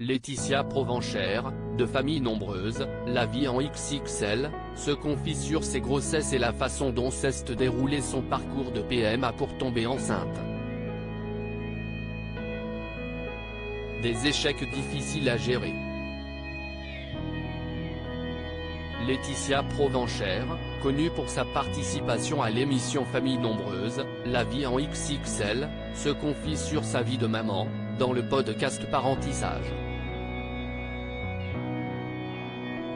Laetitia Provenchère, de famille nombreuse, la vie en XXL, se confie sur ses grossesses et la façon dont s'est déroulé son parcours de PMA pour tomber enceinte. Des échecs difficiles à gérer. Laetitia Provenchère, connue pour sa participation à l'émission Famille nombreuse, la vie en XXL, se confie sur sa vie de maman, dans le podcast Parentissage.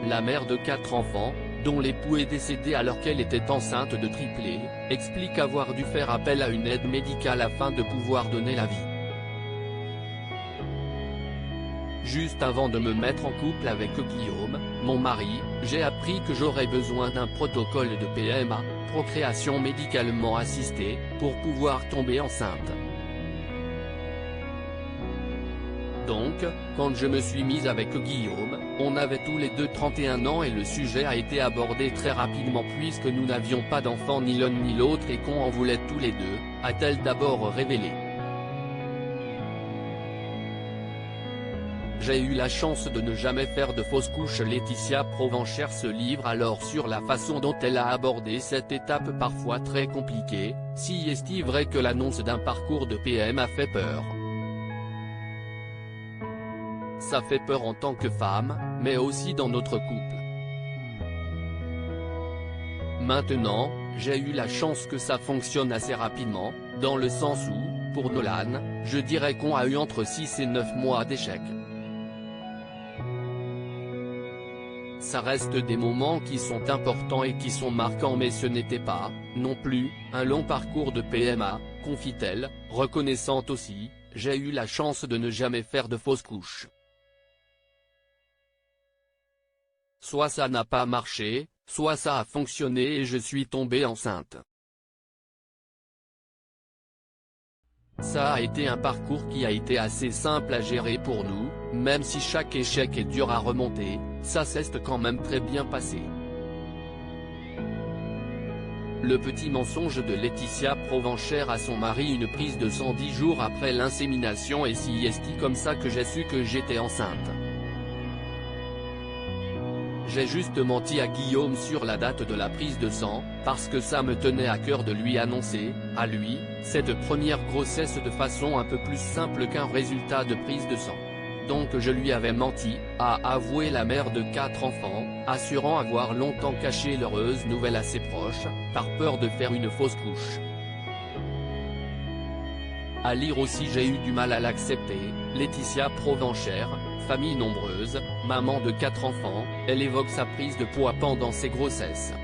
La mère de 4 enfants, dont l'époux est décédé alors qu'elle était enceinte de triplé, explique avoir dû faire appel à une aide médicale afin de pouvoir donner la vie. Juste avant de me mettre en couple avec Guillaume, mon mari, j'ai appris que j'aurais besoin d'un protocole de PMA, procréation médicalement assistée, pour pouvoir tomber enceinte. Donc, quand je me suis mise avec Guillaume, on avait tous les deux 31 ans et le sujet a été abordé très rapidement puisque nous n'avions pas d'enfants ni l'un ni l'autre et qu'on en voulait tous les deux, a-t-elle d'abord révélé. J'ai eu la chance de ne jamais faire de fausse couche. Laetitia Provenchère se livre alors sur la façon dont elle a abordé cette étape parfois très compliquée, si est-il vrai que l'annonce d'un parcours de PMA fait peur. Ça fait peur en tant que femme, mais aussi dans notre couple. Maintenant, j'ai eu la chance que ça fonctionne assez rapidement, dans le sens où, pour Nolan, je dirais qu'on a eu entre 6 et 9 mois d'échec. Ça reste des moments qui sont importants et qui sont marquants mais ce n'était pas, non plus, un long parcours de PMA, confie-t-elle, reconnaissante aussi, j'ai eu la chance de ne jamais faire de fausse couche. Soit ça n'a pas marché, soit ça a fonctionné et je suis tombée enceinte. Ça a été un parcours qui a été assez simple à gérer pour nous, même si chaque échec est dur à remonter, ça s'est quand même très bien passé. Le petit mensonge de Laetitia Provenchère à son mari: une prise de sang 10 jours après l'insémination et si est comme ça que j'ai su que j'étais enceinte. J'ai juste menti à Guillaume sur la date de la prise de sang, parce que ça me tenait à cœur de lui annoncer, à lui, cette première grossesse de façon un peu plus simple qu'un résultat de prise de sang. Donc je lui avais menti, a avoué la mère de 4 enfants, assurant avoir longtemps caché l'heureuse nouvelle à ses proches, par peur de faire une fausse couche. À lire aussi: j'ai eu du mal à l'accepter, Laetitia Provenchère, famille nombreuse, maman de 4 enfants, elle évoque sa prise de poids pendant ses grossesses.